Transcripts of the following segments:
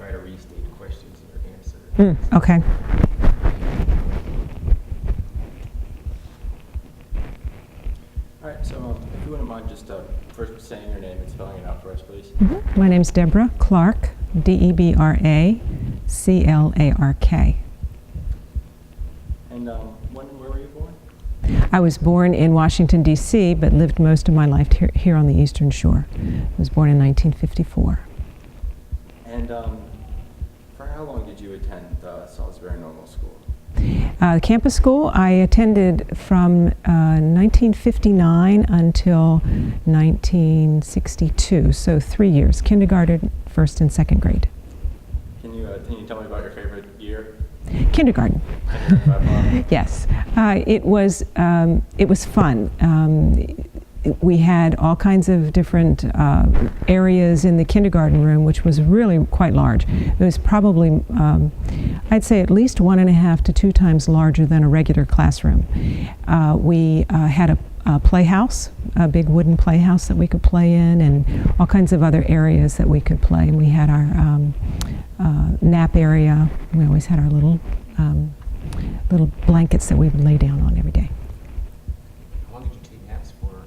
try to restate questions in your answer. Okay. All right, so if you wouldn't mind just first saying your name and spelling it out for us, please. My name's Debra Clark, Debra Clark. And when and where were you born? I was born in Washington, D.C., but lived most of my life here on the Eastern Shore. I was born in 1954. And for how long did you attend Salisbury Normal School? Campus school, I attended from 1959 until 1962, so 3 years, kindergarten, first and second grade. Can you tell me about your favorite year? Kindergarten. Yes, it was fun. We had all kinds of different areas in the kindergarten room, which was really quite large. It was probably, I'd say, at least 1.5 to 2 times larger than a regular classroom. We had a playhouse, a big wooden playhouse that we could play in, and all kinds of other areas that we could play. And we had our nap area. We always had our little blankets that we would lay down on every day. How long did you take naps for?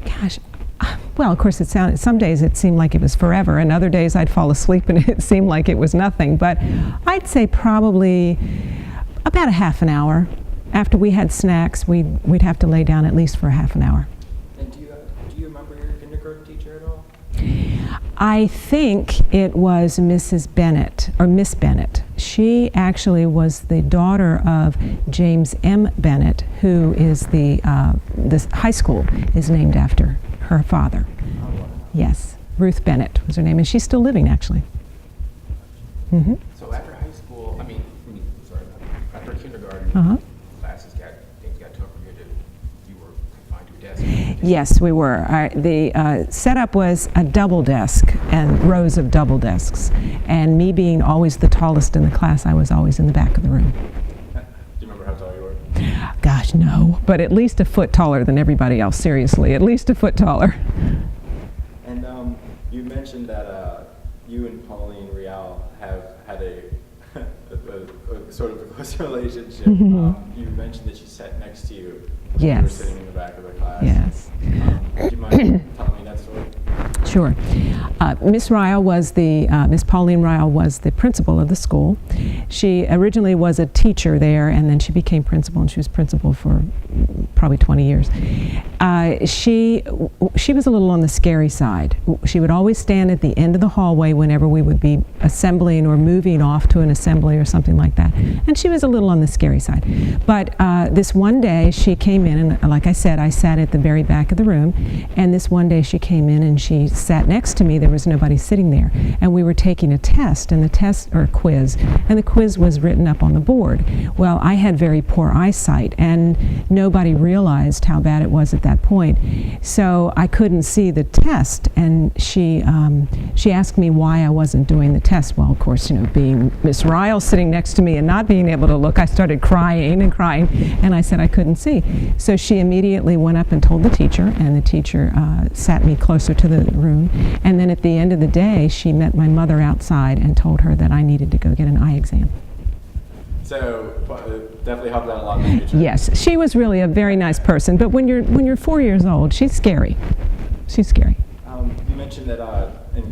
Gosh, well, of course, some days it seemed like it was forever, and other days I'd fall asleep and it seemed like it was nothing. But I'd say probably about a half an hour. After we had snacks, we'd have to lay down at least for a half an hour. And do you remember your kindergarten teacher at all? I think it was Mrs. Bennett, or Miss Bennett. She actually was the daughter of James M. Bennett, who is the high school is named after her father. Oh, wow. Yes, Ruth Bennett was her name, and she's still living, actually. Mm-hmm. So after high school, after kindergarten, things got tougher. You were confined to a desk. Yes, we were. The setup was a double desk and rows of double desks. And me being always the tallest in the class, I was always in the back of the room. Do you remember how tall you were? Gosh, no. But at least a foot taller than everybody else, seriously. At least a foot taller. And you mentioned that you and Pauline Real have had a sort of a close relationship. Mm-hmm. You mentioned that she sat next to you when Yes. you were sitting in the back of the class. Yes. Do you mind telling me that story? Sure. Miss Pauline Ryle was the principal of the school. She originally was a teacher there, and then she became principal, and she was principal for probably 20 years. She was a little on the scary side. She would always stand at the end of the hallway whenever we would be assembling or moving off to an assembly or something like that. And she was a little on the scary side. But this one day she came in, and like I said, I sat at the very back of the room, and this one day she came in and she sat next to me. There was nobody sitting there, and we were taking a test, and a quiz, and the quiz was written up on the board. Well, I had very poor eyesight, and nobody realized how bad it was at that point, so I couldn't see the test. And she asked me why I wasn't doing the test. Well, of course, being Miss Ryle sitting next to me and not being able to look, I started crying, and I said I couldn't see. So she immediately went up and told the teacher, and the teacher sat me closer to the room. And then at the end of the day, she met my mother outside and told her that I needed to go get an eye exam. So definitely helped out a lot in the future. Yes, she was really a very nice person. But when you're 4 years old, she's scary. She's scary. You mentioned that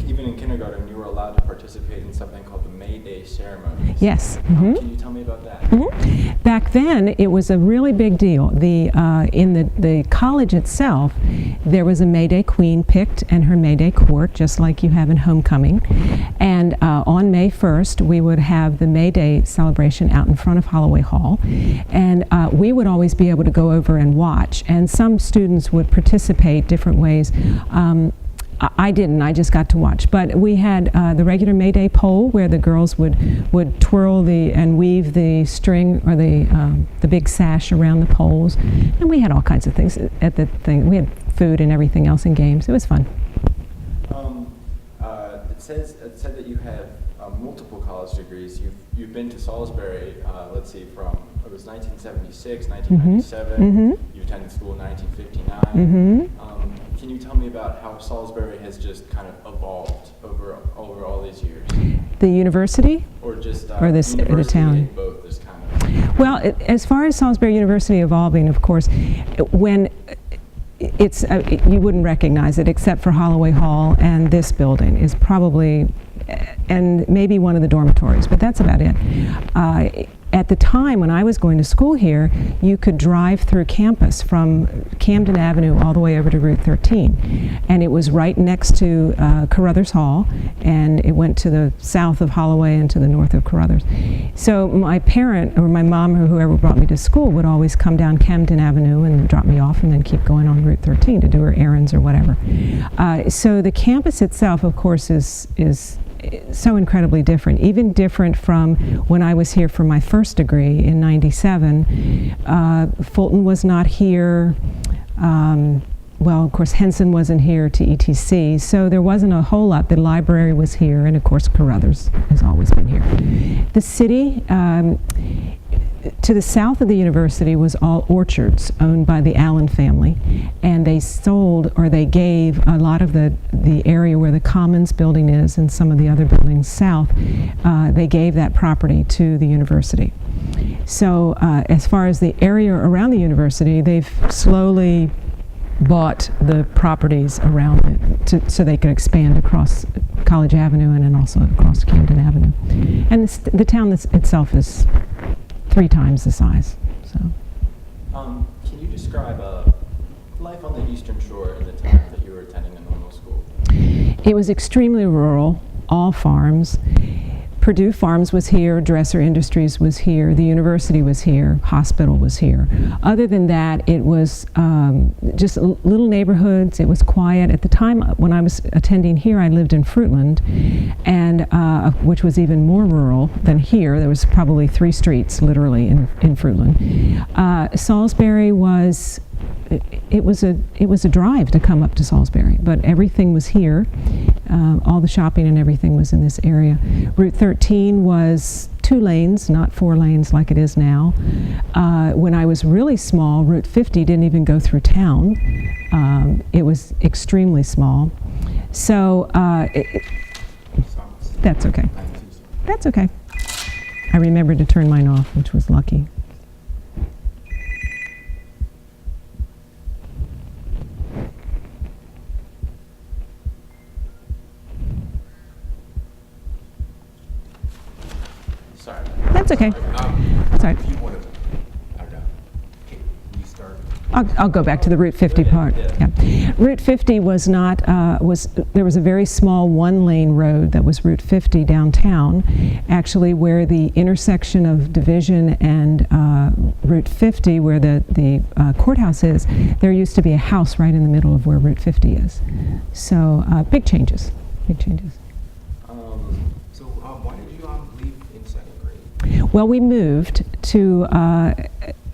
even in kindergarten, you were allowed to participate in something called the May Day ceremony. Yes. Mm-hmm. Can you tell me about that? Mm-hmm. Back then, it was a really big deal. In the college itself, there was a May Day Queen picked and her May Day court, just like you have in homecoming. And on May 1st, we would have the May Day celebration out in front of Holloway Hall. And we would always be able to go over and watch. And some students would participate different ways. I didn't. I just got to watch. But we had the regular May Day pole where the girls would twirl and weave the string or the big sash around the poles, and we had all kinds of things at the thing. We had food and everything else and games. It was fun. It said that you have multiple college degrees. You've been to Salisbury. Let's see, from it was 1976, 1997. Mm-hmm. You attended school in 1959. Mm-hmm. Can you tell me about how Salisbury has just kind of evolved over all these years? The university? Or just Or this- the university town? in both is kind of... Well, as far as Salisbury University evolving, of course, when it's you wouldn't recognize it except for Holloway Hall, and this building is probably, and maybe one of the dormitories, but that's about it. At the time when I was going to school here, you could drive through campus from Camden Avenue all the way over to Route 13. And it was right next to Carruthers Hall, and it went to the south of Holloway and to the north of Carruthers. So my parent, or my mom, or whoever brought me to school, would always come down Camden Avenue and drop me off and then keep going on Route 13 to do her errands or whatever. So the campus itself, of course, is so incredibly different, even different from when I was here for my first degree in '97. Fulton was not here. Well, of course, Henson wasn't here to ETC, so there wasn't a whole lot. The library was here, and of course, Carruthers has always been here. The city, to the south of the university, was all orchards owned by the Allen family, and they sold, or they gave, a lot of the area where the Commons building is and some of the other buildings south, they gave that property to the university. So as far as the area around the university, they've slowly bought the properties around it so they could expand across College Avenue and then also across Camden Avenue. And the town itself is 3 times the size. So, can you describe life on the Eastern Shore in the time that you were attending a normal school? it was extremely rural, all farms. Purdue Farms was here, Dresser Industries was here, the university was here, hospital was here. Other than that, it was just little neighborhoods. It was quiet. At the time when I was attending here, I lived in Fruitland, and which was even more rural than here. There was probably 3 streets, literally, in Fruitland. Salisbury was. It was a drive to come up to Salisbury, but everything was here. All the shopping and everything was in this area. Route 13 was 2 lanes, not 4 lanes like it is now. When I was really small, Route 50 didn't even go through town. It was extremely small. So that's okay. That's okay. I remembered to turn mine off, which was lucky. Sorry. That's okay. Sorry. If you want to, I don't know, can you start? I'll go back to the Route 50 part. Yeah. Route 50 was not, there was a very small 1-lane road that was Route 50 downtown, actually where the intersection of Division and Route 50, where the courthouse is, there used to be a house right in the middle of where Route 50 is. So big changes, big changes. So why did you leave in 2nd grade? Well, we moved to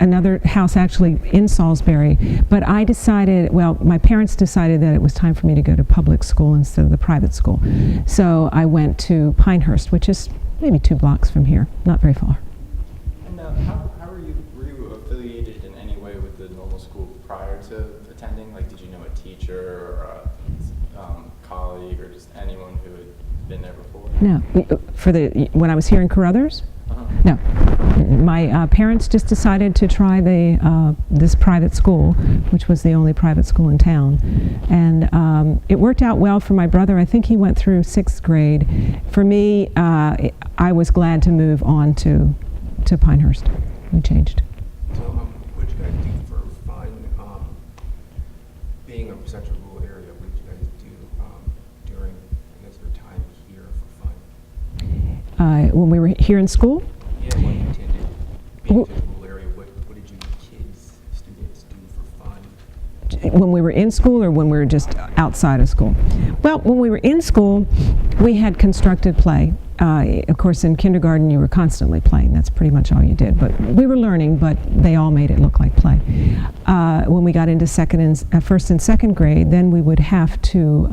another house actually in Salisbury, but I decided, well, my parents decided that it was time for me to go to public school instead of the private school. So I went to Pinehurst, which is maybe 2 blocks from here, not very far. And were you affiliated in any way with the normal school prior to attending? Like, did you know a teacher or a colleague or just anyone who had been there before? No, when I was here in Carruthers? No. My parents just decided to try this private school, which was the only private school in town. And it worked out well for my brother. I think he went through 6th grade. For me, I was glad to move on to Pinehurst. We changed. So what did you guys do for fun? Being such a rural area, what did you guys do during, I guess, your time here for fun? When we were here in school? Yeah, when you attended being such a rural area, what did you students do for fun? When we were in school or when we were just outside of school? Well, when we were in school, we had constructed play. Of course, in kindergarten, you were constantly playing. That's pretty much all you did. But we were learning, but they all made it look like play. When we got into 1st and 2nd grade, then we would have to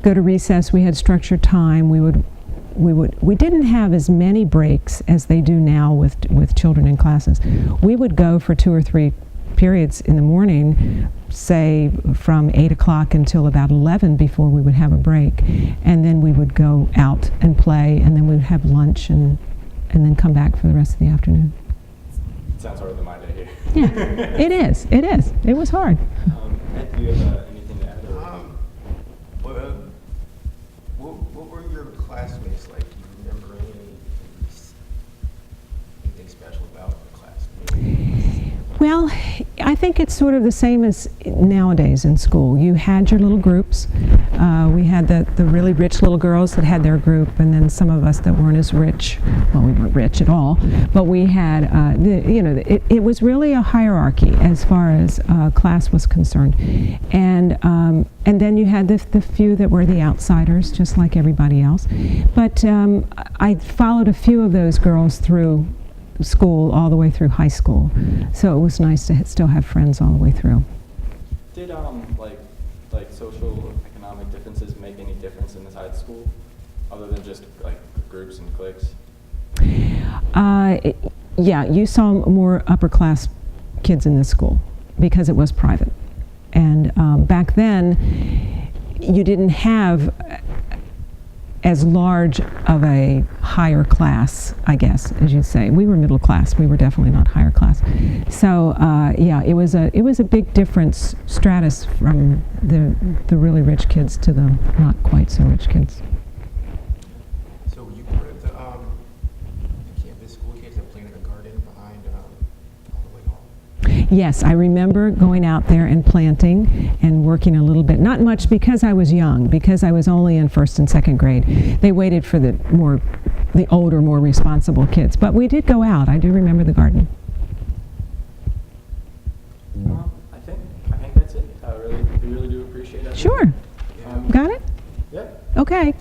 go to recess. We had structured time. We didn't have as many breaks as they do now with children in classes. We would go for 2 or 3 periods in the morning, say from 8 o'clock until about 11 before we would have a break. And then we would go out and play, and then we would have lunch and then come back for the rest of the afternoon. It sounds harder than my day here. Yeah, it is. It is. It was hard. Ed, do you have anything to add? Well, what were your classmates like? Do you remember anything special about the classmates? Well, I think it's sort of the same as nowadays in school. You had your little groups. We had the really rich little girls that had their group, and then some of us that weren't as rich. Well, we weren't rich at all, but we had, it was really a hierarchy as far as class was concerned. And then you had the few that were the outsiders, just like everybody else. But I followed a few of those girls through school all the way through high school, so it was nice to still have friends all the way through. Did like social economic differences make any difference inside school, other than just like groups and cliques? Yeah, you saw more upper class kids in this school because it was private, and back then you didn't have as large of a higher class, I guess, as you'd say. We were middle class. We were definitely not higher class. So yeah, it was a big difference, stratus from the really rich kids to the not quite so rich kids. So were you part of the campus school kids that played in the garden behind Holloway Hall? Yes, I remember going out there and planting and working a little bit. Not much because I was young, because I was only in first and second grade. They waited for the older, more responsible kids. But we did go out. I do remember the garden. I think that's it. We really do appreciate it. Sure. Got it? Yeah. Okay.